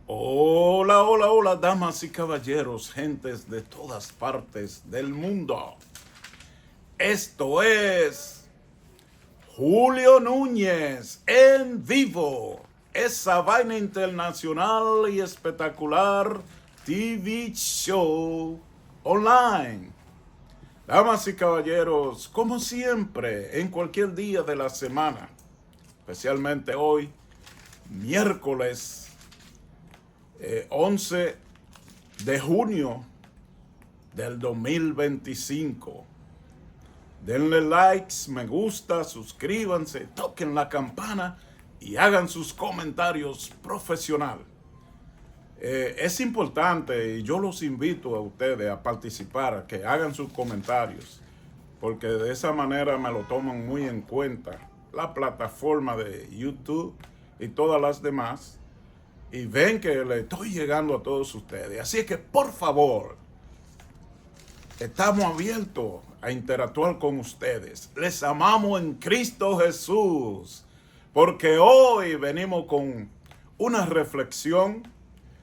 Hola, hola, hola, damas y caballeros, gentes de todas partes del mundo. Esto es Julio Núñez en vivo. Esa vaina internacional y espectacular TV show online. Damas y caballeros, como siempre, en cualquier día de la semana, especialmente hoy, miércoles 11 de junio del 2025. Denle likes, me gusta, suscríbanse, toquen la campana y hagan sus comentarios profesionales. Es importante y yo los invito a ustedes a participar, a que hagan sus comentarios, porque de esa manera me lo toman muy en cuenta la plataforma de YouTube y todas las demás, y ven que le estoy llegando a todos ustedes. Así que, por favor, estamos abiertos a interactuar con ustedes. Les amamos en Cristo Jesús, porque hoy venimos con una reflexión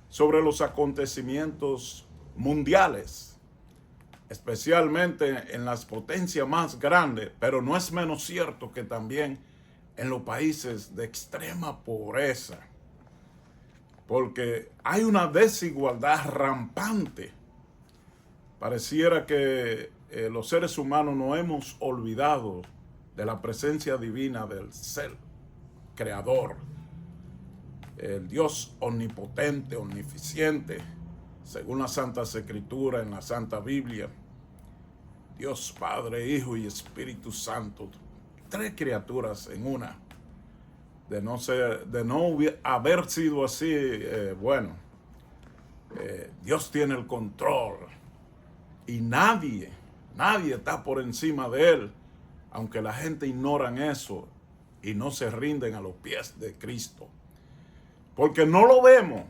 sobre los acontecimientos mundiales, especialmente en las potencias más grandes, pero no es menos cierto que también en los países de extrema pobreza, porque hay una desigualdad rampante. Pareciera que los seres humanos nos hemos olvidado de la presencia divina del ser creador, el Dios omnipotente, omnisciente, según las Santas Escrituras en la Santa Biblia. Dios Padre, Hijo y Espíritu Santo, tres criaturas en una. De no haber sido así, Dios tiene el control y nadie está por encima de él, aunque la gente ignoran eso y no se rinden a los pies de Cristo, porque no lo vemos,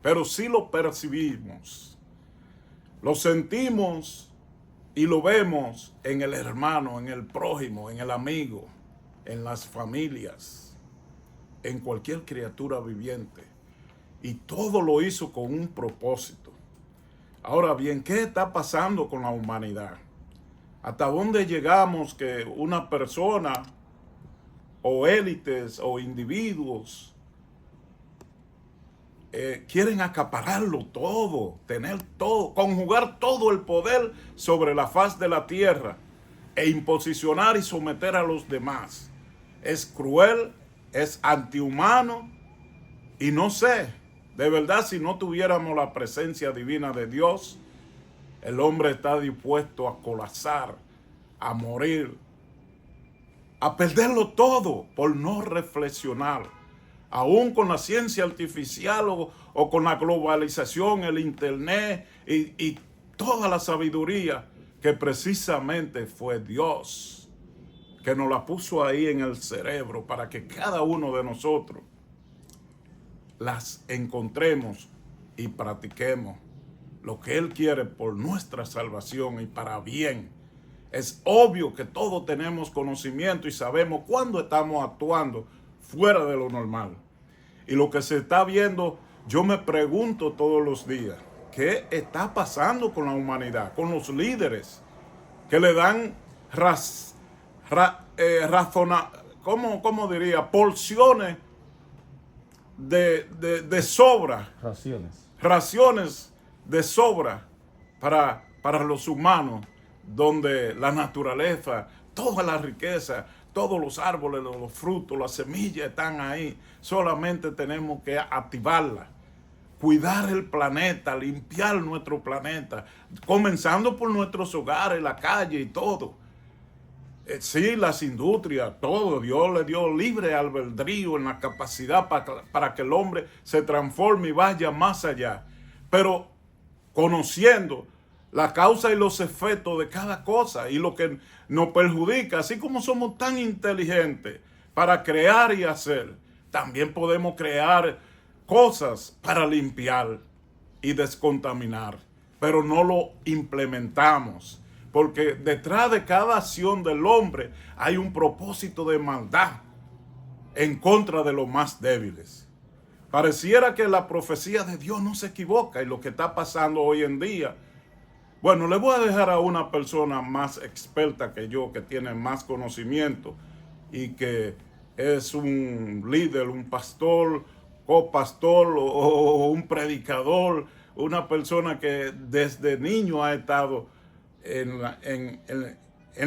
pero sí lo percibimos, lo sentimos y lo vemos en el hermano, en el prójimo, en el amigo, en las familias, en cualquier criatura viviente, y todo lo hizo con un propósito. Ahora bien, ¿qué está pasando con la humanidad? ¿Hasta dónde llegamos que una persona o élites o individuos quieren acapararlo todo, tener todo, conjugar todo el poder sobre la faz de la tierra e imposicionar y someter a los demás? Es cruel, es antihumano y no sé, de verdad, si no tuviéramos la presencia divina de Dios, el hombre está dispuesto a colapsar, a morir, a perderlo todo por no reflexionar. Aún con la ciencia artificial o con la globalización, el internet y toda la sabiduría que precisamente fue Dios que nos la puso ahí en el cerebro para que cada uno de nosotros las encontremos y practiquemos lo que Él quiere por nuestra salvación y para bien. Es obvio que todos tenemos conocimiento y sabemos cuándo estamos actuando fuera de lo normal. Y lo que se está viendo, yo me pregunto todos los días, ¿qué está pasando con la humanidad, con los líderes que le dan porciones de sobra, raciones de sobra para los humanos, donde la naturaleza, toda la riqueza, todos los árboles, los frutos, las semillas están ahí? Solamente tenemos que activarla, cuidar el planeta, limpiar nuestro planeta, comenzando por nuestros hogares, la calle y todo. Sí, las industrias, todo, Dios le dio libre albedrío en la capacidad para que el hombre se transforme y vaya más allá. Pero conociendo la causa y los efectos de cada cosa y lo que nos perjudica, así como somos tan inteligentes para crear y hacer, también podemos crear cosas para limpiar y descontaminar, pero no lo implementamos. Porque detrás de cada acción del hombre hay un propósito de maldad en contra de los más débiles. Pareciera que la profecía de Dios no se equivoca y lo que está pasando hoy en día. Bueno, le voy a dejar a una persona más experta que yo, que tiene más conocimiento y que es un líder, un pastor, copastor o un predicador, una persona que desde niño ha estado en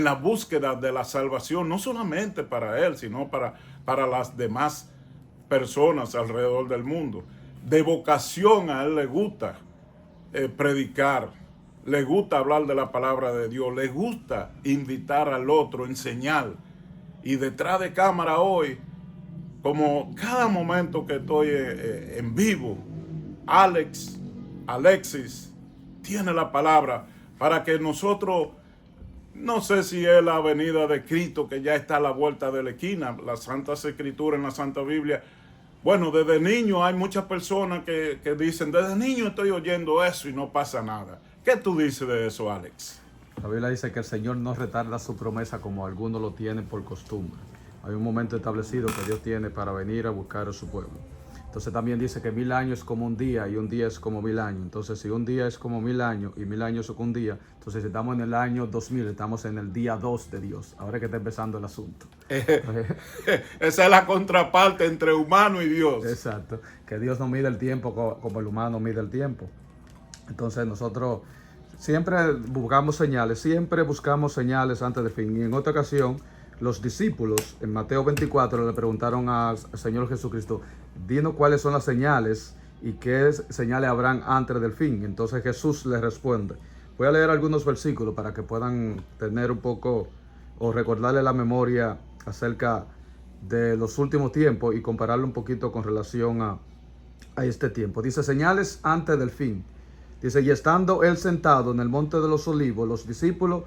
la búsqueda de la salvación, no solamente para él, sino para las demás personas alrededor del mundo. De vocación a él le gusta predicar, le gusta hablar de la palabra de Dios, le gusta invitar al otro, enseñar. Y detrás de cámara hoy, como cada momento que estoy en vivo, Alexis tiene la palabra para que nosotros, no sé si es la venida de Cristo que ya está a la vuelta de la esquina, las Santas Escrituras en la Santa Biblia. Bueno, desde niño hay muchas personas que dicen, desde niño estoy oyendo eso y no pasa nada. ¿Qué tú dices de eso, Alex? La Biblia dice que el Señor no retarda su promesa como algunos lo tienen por costumbre. Hay un momento establecido que Dios tiene para venir a buscar a su pueblo. Entonces también dice que 1000 años es como un día y un día es como 1000 años. Entonces si un día es como 1000 años y 1000 años es como un día, entonces si estamos en el año 2000, estamos en el día 2 de Dios. Ahora que está empezando el asunto. Esa es la contraparte entre humano y Dios. Exacto, que Dios no mide el tiempo como el humano mide el tiempo. Entonces nosotros siempre buscamos señales antes del fin. Y en otra ocasión, los discípulos en Mateo 24 le preguntaron al Señor Jesucristo, dinos cuáles son las señales y qué señales habrán antes del fin. Entonces Jesús les responde. Voy a leer algunos versículos para que puedan tener un poco o recordarle la memoria acerca de los últimos tiempos y compararlo un poquito con relación a este tiempo. Dice, señales antes del fin. Dice, y estando él sentado en el monte de los olivos, los discípulos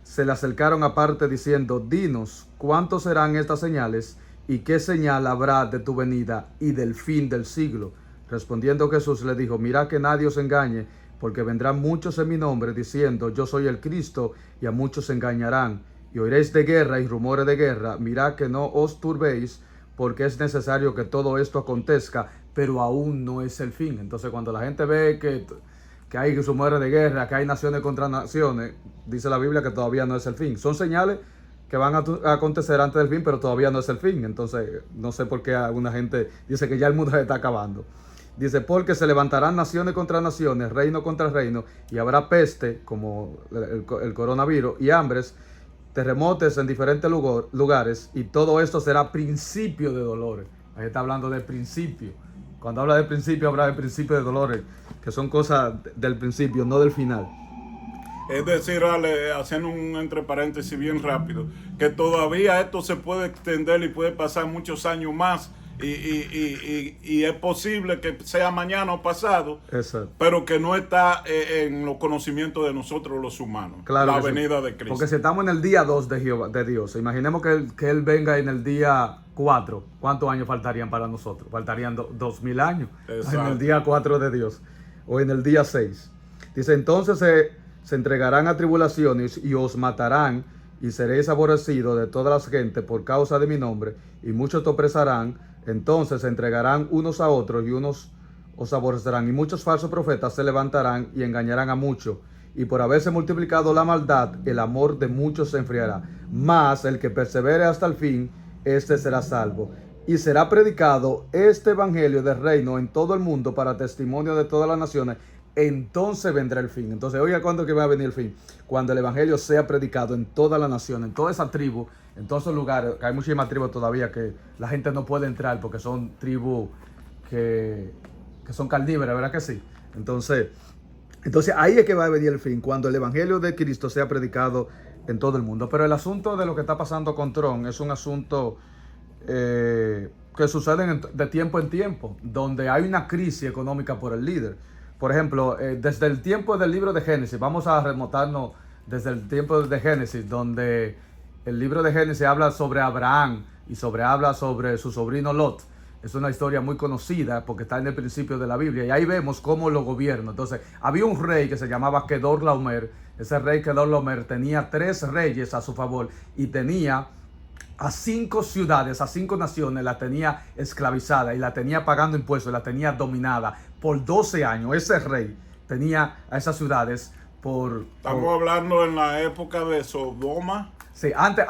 se le acercaron aparte diciendo, dinos, ¿cuántos serán estas señales? ¿Y qué señal habrá de tu venida y del fin del siglo? Respondiendo Jesús le dijo, mirad que nadie os engañe, porque vendrán muchos en mi nombre diciendo, yo soy el Cristo, y a muchos se engañarán. Y oiréis de guerra y rumores de guerra, mirad que no os turbéis, porque es necesario que todo esto acontezca, pero aún no es el fin. Entonces cuando la gente ve que hay rumores de guerra, que hay naciones contra naciones, dice la Biblia que todavía no es el fin. Son señales que van a acontecer antes del fin, pero todavía no es el fin. Entonces, no sé por qué alguna gente dice que ya el mundo se está acabando. Dice, porque se levantarán naciones contra naciones, reino contra reino, y habrá peste, como el coronavirus, y hambres, terremotos en diferentes lugares, y todo esto será principio de dolores. Ahí está hablando de principio. Cuando habla de principio, habla de principio de dolores, que son cosas del principio, no del final. Es decir, Ale, haciendo un entre paréntesis bien rápido, que todavía esto se puede extender y puede pasar muchos años más y es posible que sea mañana o pasado. Exacto. Pero que no está en los conocimientos de nosotros los humanos. Claro, la venida de Cristo. Porque si estamos en el día 2 de Dios, imaginemos que él venga en el día 4, ¿cuántos años faltarían para nosotros? Faltarían 2000 años. Exacto. En el día 4 de Dios o en el día 6. Dice, entonces se entregarán a tribulaciones y os matarán y seréis aborrecidos de todas las gentes por causa de mi nombre, y muchos te opresarán. Entonces se entregarán unos a otros y unos os aborrecerán, y muchos falsos profetas se levantarán y engañarán a muchos, y por haberse multiplicado la maldad, el amor de muchos se enfriará. Mas el que persevere hasta el fin, este será salvo. Y será predicado este evangelio del reino en todo el mundo para testimonio de todas las naciones. Entonces vendrá el fin. Entonces, oiga, ¿cuándo que va a venir el fin? Cuando el evangelio sea predicado en toda la nación, en toda esa tribu, en todos esos lugares, que hay muchísimas tribus todavía que la gente no puede entrar porque son tribus que son carnívoras, ¿verdad que sí? Entonces ahí es que va a venir el fin, cuando el evangelio de Cristo sea predicado en todo el mundo. Pero el asunto de lo que está pasando con Trump es un asunto que sucede de tiempo en tiempo, donde hay una crisis económica por el líder. Por ejemplo, desde el tiempo del libro de Génesis, vamos a remontarnos desde el tiempo de Génesis, donde el libro de Génesis habla sobre Abraham y habla sobre su sobrino Lot. Es una historia muy conocida porque está en el principio de la Biblia, y ahí vemos cómo lo gobierna. Entonces, había un rey que se llamaba Kedorlaomer. Ese rey Kedorlaomer tenía 3 reyes a su favor y tenía a 5 ciudades, a 5 naciones, la tenía esclavizada y la tenía pagando impuestos, la tenía dominada por 12 años. Ese rey tenía a esas ciudades Estamos hablando en la época de Sodoma. Sí, antes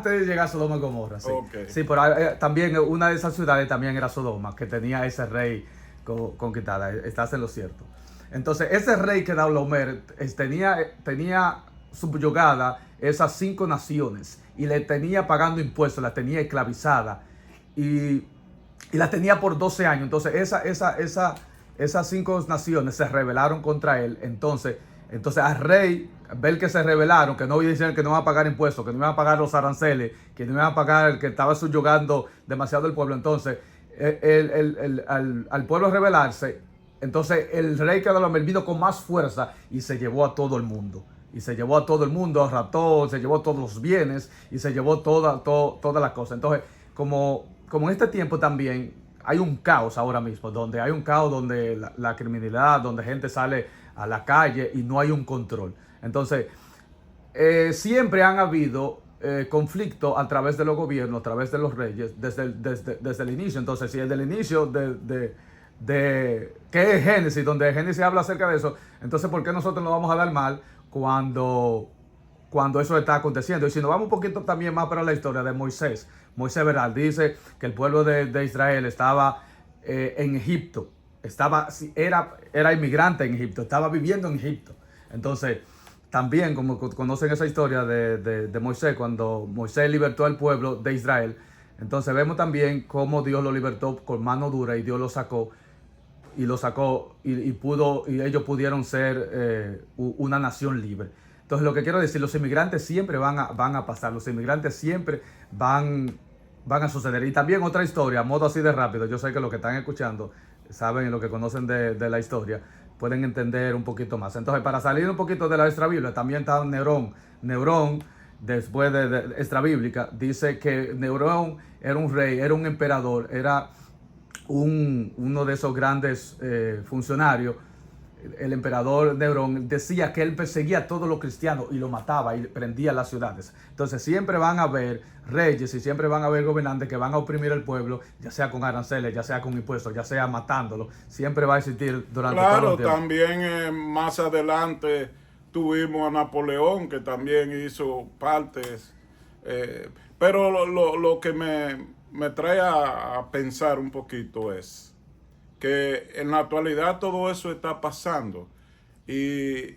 de llegar a Sodoma y Gomorra, sí. Okay. Sí, pero también una de esas ciudades también era Sodoma, que tenía ese rey conquistada. Estás en lo cierto. Entonces, ese rey que Dahomey tenía subyugada esas 5 naciones y le tenía pagando impuestos, la tenía esclavizada y la tenía por 12 años. Entonces, esas 5 naciones se rebelaron contra él. Entonces al rey, ver que se rebelaron, que no decían que no iban a pagar impuestos, que no iban a pagar los aranceles, que no iban a pagar, que estaba subyugando demasiado el pueblo. Entonces, al pueblo rebelarse, entonces el rey Kedorlaomer vino con más fuerza y se llevó a todo el mundo. Y se llevó a todo el mundo, raptó, se llevó todos los bienes y se llevó todas las cosas. Entonces, como en este tiempo también hay un caos ahora mismo, donde hay un caos donde la criminalidad, donde gente sale a la calle y no hay un control. Entonces, siempre han habido conflictos a través de los gobiernos, a través de los reyes, desde el inicio. Entonces, si desde el inicio ¿qué es Génesis? Donde Génesis habla acerca de eso, entonces, ¿por qué nosotros nos vamos a dar mal cuando eso está aconteciendo? Y si nos vamos un poquito también más para la historia de Moisés, ¿verdad? Dice que el pueblo de Israel estaba en Egipto, era inmigrante en Egipto, estaba viviendo en Egipto. Entonces, también, como conocen esa historia de Moisés, cuando Moisés libertó al pueblo de Israel, entonces vemos también cómo Dios lo libertó con mano dura y Dios lo sacó y ellos pudieron ser una nación libre. Entonces, lo que quiero decir, los inmigrantes siempre van a pasar, los inmigrantes siempre van a suceder. Y también otra historia, a modo así de rápido, yo sé que los que están escuchando saben, lo que conocen de la historia, pueden entender un poquito más. Entonces, para salir un poquito de la extra bíblica, también está Nerón. Nerón, después de extra bíblica, dice que Nerón era un rey, era un emperador, era uno de esos grandes funcionarios. El emperador Nerón decía que él perseguía a todos los cristianos y lo mataba y prendía las ciudades. Entonces siempre van a haber reyes y siempre van a haber gobernantes que van a oprimir al pueblo, ya sea con aranceles, ya sea con impuestos, ya sea matándolo. Siempre va a existir durante todo el tiempo. Claro, también más adelante tuvimos a Napoleón, que también hizo partes. Pero lo que me trae a pensar un poquito es que en la actualidad todo eso está pasando y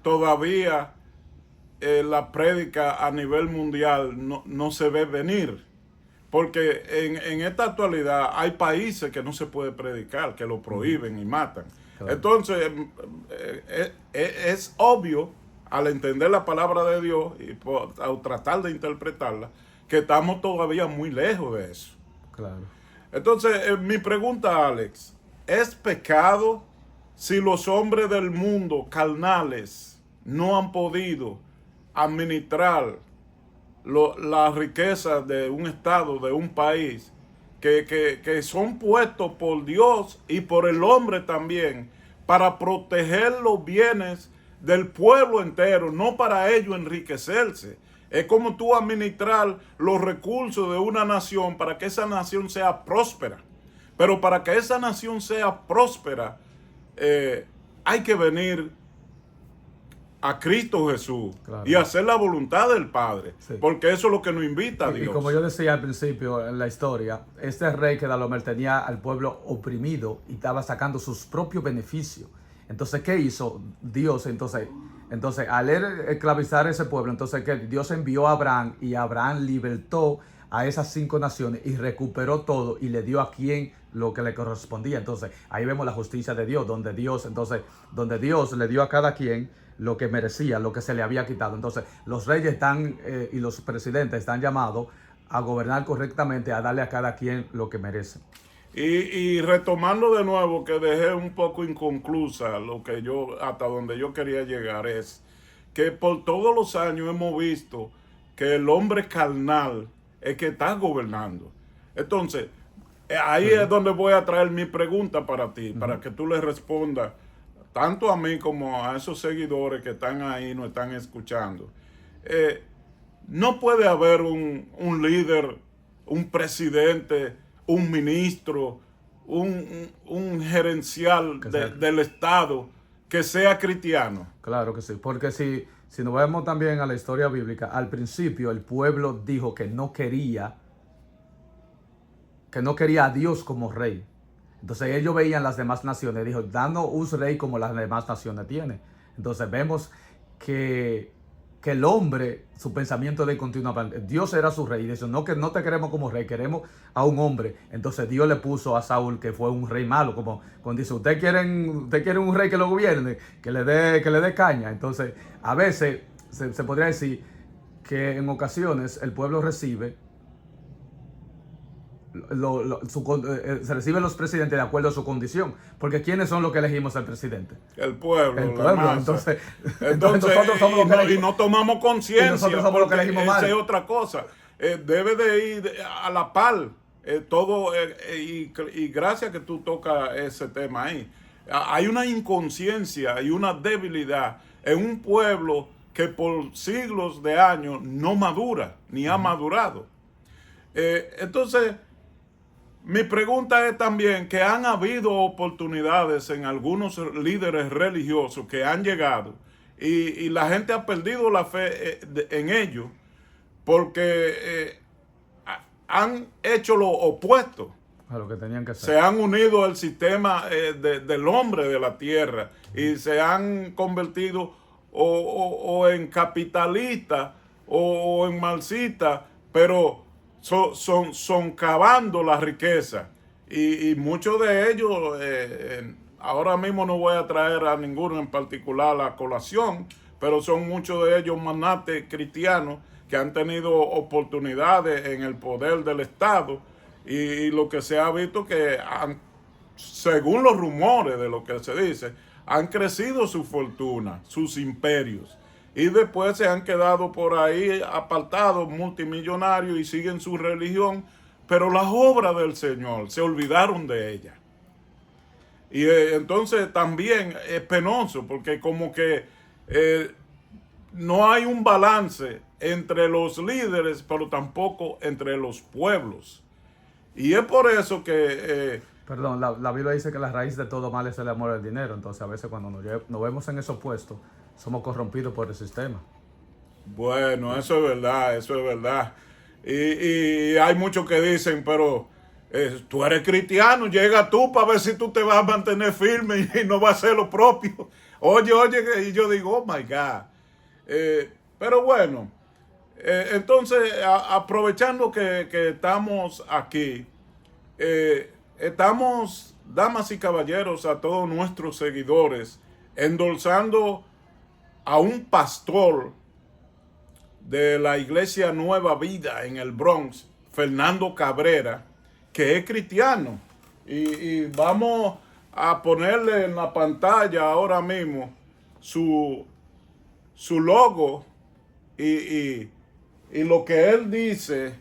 todavía la prédica a nivel mundial no se ve venir, porque en esta actualidad hay países que no se puede predicar, que lo prohíben y matan. Claro. Entonces es obvio, al entender la palabra de Dios y al tratar de interpretarla, que estamos todavía muy lejos de eso. Claro. Entonces, mi pregunta, Alex, ¿es pecado si los hombres del mundo carnales no han podido administrar las riquezas de un estado, de un país, que son puestos por Dios y por el hombre también, para proteger los bienes del pueblo entero, no para ellos enriquecerse? Es como tú administrar los recursos de una nación para que esa nación sea próspera. Pero para que esa nación sea próspera, hay que venir a Cristo Jesús, claro, y hacer la voluntad del Padre. Sí. Porque eso es lo que nos invita a Dios. Y como yo decía al principio en la historia, este rey Kedorlaomer tenía al pueblo oprimido y estaba sacando sus propios beneficios. Entonces, ¿qué hizo Dios? Entonces, al esclavizar ese pueblo, entonces que Dios envió a Abraham y Abraham libertó a esas 5 naciones y recuperó todo y le dio a quien lo que le correspondía. Entonces, ahí vemos la justicia de Dios, donde Dios le dio a cada quien lo que merecía, lo que se le había quitado. Entonces, los reyes y los presidentes están llamados a gobernar correctamente, a darle a cada quien lo que merece. Y retomando de nuevo, que dejé un poco inconclusa hasta donde yo quería llegar, es que por todos los años hemos visto que el hombre carnal es que está gobernando. Entonces, ahí es donde voy a traer mi pregunta para ti, para que tú le respondas tanto a mí como a esos seguidores que están ahí, nos están escuchando. No puede haber un líder, un presidente, un ministro, un gerencial del Estado que sea cristiano. Claro que sí, porque si nos vemos también a la historia bíblica, al principio el pueblo dijo que no quería a Dios como rey. Entonces ellos veían las demás naciones, dijo, danos un rey como las demás naciones tienen. Entonces vemos que el hombre, su pensamiento de continuamente, Dios era su rey, y dice, no, que no te queremos como rey, queremos a un hombre. Entonces Dios le puso a Saúl, que fue un rey malo, como cuando dice, usted quiere un rey que lo gobierne, que le dé caña. Entonces a veces se podría decir que en ocasiones el pueblo recibe se reciben los presidentes de acuerdo a su condición, porque ¿quiénes son los que elegimos al presidente? El pueblo. Entonces nosotros somos los que elegimos, y no tomamos conciencia. Nosotros somos los que elegimos mal. Esa es otra cosa. Debe de ir a la par todo, y gracias que tú tocas ese tema ahí. Hay una inconsciencia y una debilidad en un pueblo que por siglos de años no madura, ni ha madurado. Entonces, mi pregunta es también que han habido oportunidades en algunos líderes religiosos que han llegado y la gente ha perdido la fe en ellos porque han hecho lo opuesto. A lo que tenían que hacer. Se han unido al sistema del hombre de la tierra y se han convertido o en capitalistas o en marxistas, pero son cavando la riqueza. Y muchos de ellos, ahora mismo no voy a traer a ninguno en particular a colación, pero son muchos de ellos magnates cristianos que han tenido oportunidades en el poder del Estado, y lo que se ha visto que según los rumores de lo que se dice, han crecido su fortuna, sus imperios, y después se han quedado por ahí apartados, multimillonarios, y siguen su religión, pero las obras del Señor se olvidaron de ella. Y entonces también es penoso, porque como que no hay un balance entre los líderes, pero tampoco entre los pueblos. Y es por eso que... Perdón, la Biblia dice que la raíz de todo mal es el amor al dinero. Entonces a veces cuando nos vemos en esos puestos, somos corrompidos por el sistema. Bueno, eso es verdad, eso es verdad. Y hay muchos que dicen, pero tú eres cristiano, llega tú para ver si tú te vas a mantener firme y no vas a hacer lo propio. Oye, y yo digo, oh my God. Pero bueno, entonces aprovechando que estamos aquí, estamos, damas y caballeros, a todos nuestros seguidores, endulzando a un pastor de la iglesia Nueva Vida en el Bronx, Fernando Cabrera, que es cristiano. Y vamos a ponerle en la pantalla ahora mismo su logo y lo que él dice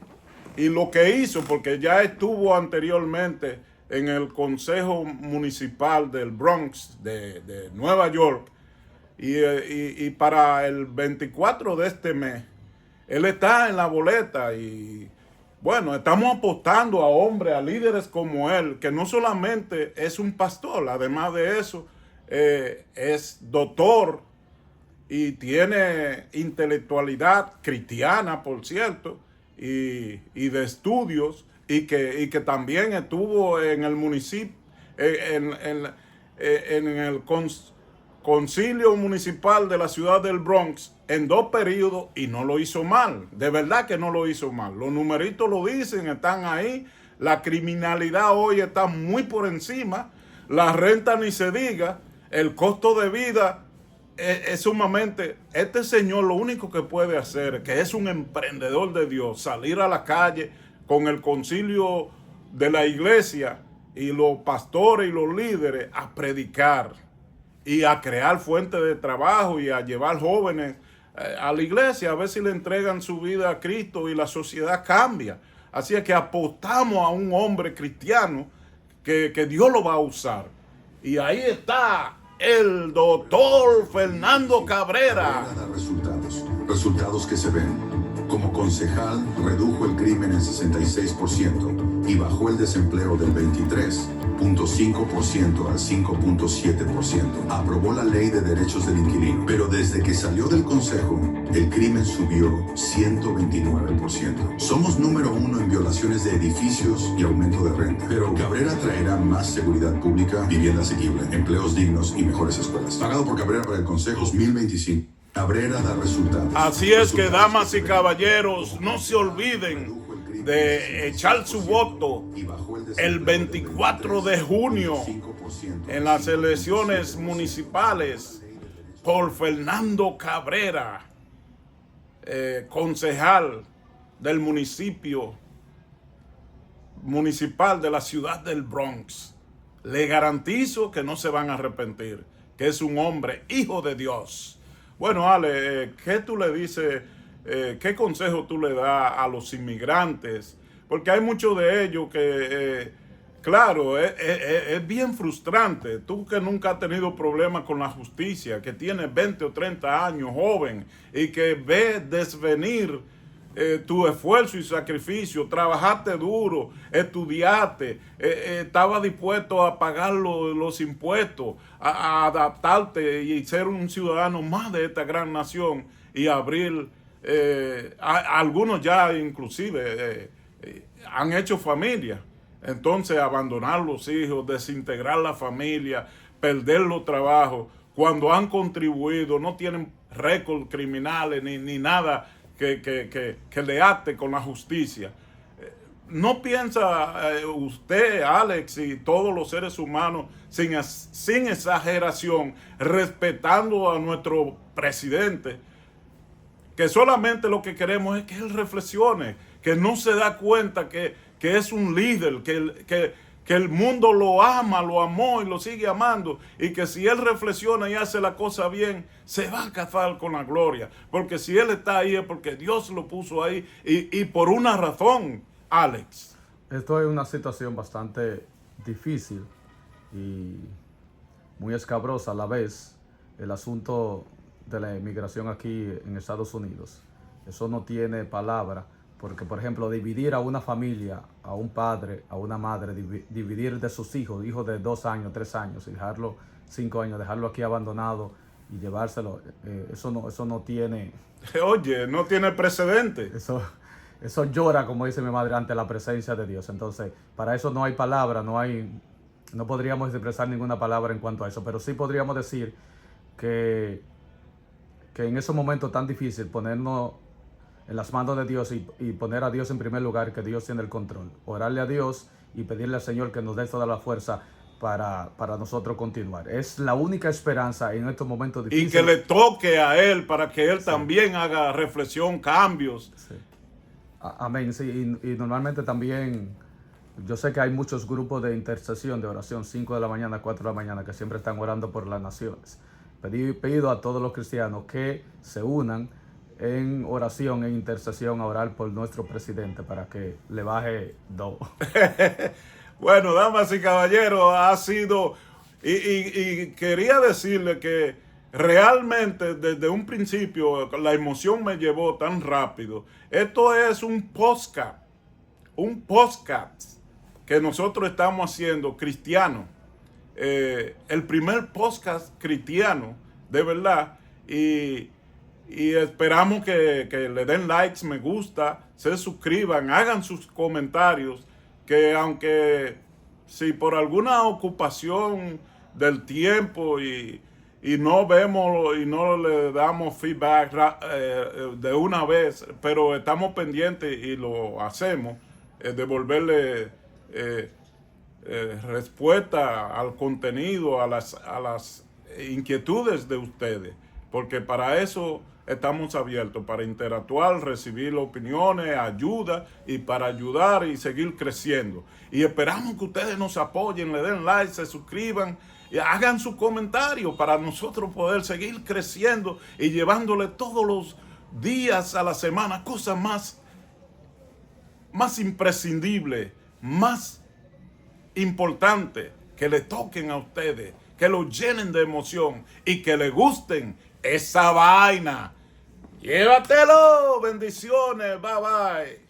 y lo que hizo, porque ya estuvo anteriormente en el Consejo Municipal del Bronx de Nueva York, y para el 24 de este mes él está en la boleta. Y bueno, estamos apostando a hombres, a líderes como él, que no solamente es un pastor, además de eso es doctor y tiene intelectualidad cristiana, por cierto, y de estudios, y que también estuvo en el municipio, en el concilio municipal de la ciudad del Bronx en 2 periodos, y no lo hizo mal. De verdad que no lo hizo mal. Los numeritos lo dicen, están ahí. La criminalidad hoy está muy por encima. La renta ni se diga. El costo de vida es sumamente... Este señor lo único que puede hacer, que es un emprendedor de Dios, salir a la calle con el concilio de la iglesia y los pastores y los líderes a predicar y a crear fuentes de trabajo y a llevar jóvenes a la iglesia, a ver si le entregan su vida a Cristo y la sociedad cambia. Así es que apostamos a un hombre cristiano que Dios lo va a usar. Y ahí está el doctor Fernando Cabrera. Resultados que se ven. Como concejal, redujo el crimen en 66% y bajó el desempleo del 23.5% al 5.7%. Aprobó la ley de derechos del inquilino, pero desde que salió del consejo, el crimen subió 129%. Somos número 1 en violaciones de edificios y aumento de renta, pero Cabrera traerá más seguridad pública, vivienda asequible, empleos dignos y mejores escuelas. Pagado por Cabrera para el Consejo 2025. Cabrera da resultados. Así es que, damas y caballeros, no se olviden de echar su voto el 24 de junio en las elecciones municipales por Fernando Cabrera, concejal del municipio municipal de la ciudad del Bronx. Le garantizo que no se van a arrepentir, que es un hombre hijo de Dios. Bueno, Ale, ¿qué tú le dices, qué consejo tú le das a los inmigrantes? Porque hay muchos de ellos que, claro, es bien frustrante. Tú que nunca has tenido problemas con la justicia, que tienes 20 o 30 años, joven, y que ves desvenir tu esfuerzo y sacrificio, trabajaste duro, estudiaste, estaba dispuesto a pagar los impuestos, a adaptarte y ser un ciudadano más de esta gran nación y abrir, algunos ya inclusive han hecho familia. Entonces abandonar los hijos, desintegrar la familia, perder los trabajos, cuando han contribuido, no tienen récord criminales ni nada que le ate con la justicia. ¿No piensa usted, Alex, y todos los seres humanos, sin exageración, respetando a nuestro presidente, que solamente lo que queremos es que él reflexione, que no se da cuenta que es un líder, que el mundo lo ama, lo amó y lo sigue amando, y que si él reflexiona y hace la cosa bien, se va a casar con la gloria? Porque si él está ahí es porque Dios lo puso ahí, y por una razón, Alex. Esto es una situación bastante difícil y muy escabrosa a la vez, el asunto de la inmigración aquí en Estados Unidos. Eso no tiene palabra, porque por ejemplo dividir a una familia, a un padre, a una madre, dividir de sus hijos de 2 años, 3 años, y dejarlo 5 años, dejarlo aquí abandonado y llevárselo, eso no tiene... Oye, no tiene precedente. Eso llora, como dice mi madre, ante la presencia de Dios. Entonces, para eso no hay palabra, no podríamos expresar ninguna palabra en cuanto a eso, pero sí podríamos decir que en esos momentos tan difíciles ponernos en las manos de Dios y poner a Dios en primer lugar, que Dios tiene el control. Orarle a Dios y pedirle al Señor que nos dé toda la fuerza para nosotros continuar. Es la única esperanza en estos momentos difíciles. Y que le toque a Él para que Él también haga reflexión, cambios. Sí. Amén, sí, y normalmente también, yo sé que hay muchos grupos de intercesión, de oración, 5 de la mañana, 4 de la mañana, que siempre están orando por las naciones. Pido a todos los cristianos que se unan en oración, en intercesión, a orar por nuestro presidente para que le baje 2. Bueno, damas y caballeros, ha sido, y quería decirle que realmente desde un principio la emoción me llevó tan rápido. Esto es un podcast que nosotros estamos haciendo cristiano, el primer podcast cristiano, de verdad, y esperamos que le den likes, me gusta, se suscriban, hagan sus comentarios, que aunque si por alguna ocupación del tiempo y no vemos y no le damos feedback de una vez, pero estamos pendientes y lo hacemos, devolverle respuesta al contenido, a las inquietudes de ustedes, porque para eso estamos abiertos, para interactuar, recibir opiniones, ayuda, y para ayudar y seguir creciendo. Y esperamos que ustedes nos apoyen, le den like, se suscriban y hagan sus comentarios para nosotros poder seguir creciendo y llevándole todos los días a la semana cosas más imprescindibles, más importantes, que le toquen a ustedes, que lo llenen de emoción y que le gusten esa vaina. Llévatelo. Bendiciones. Bye bye.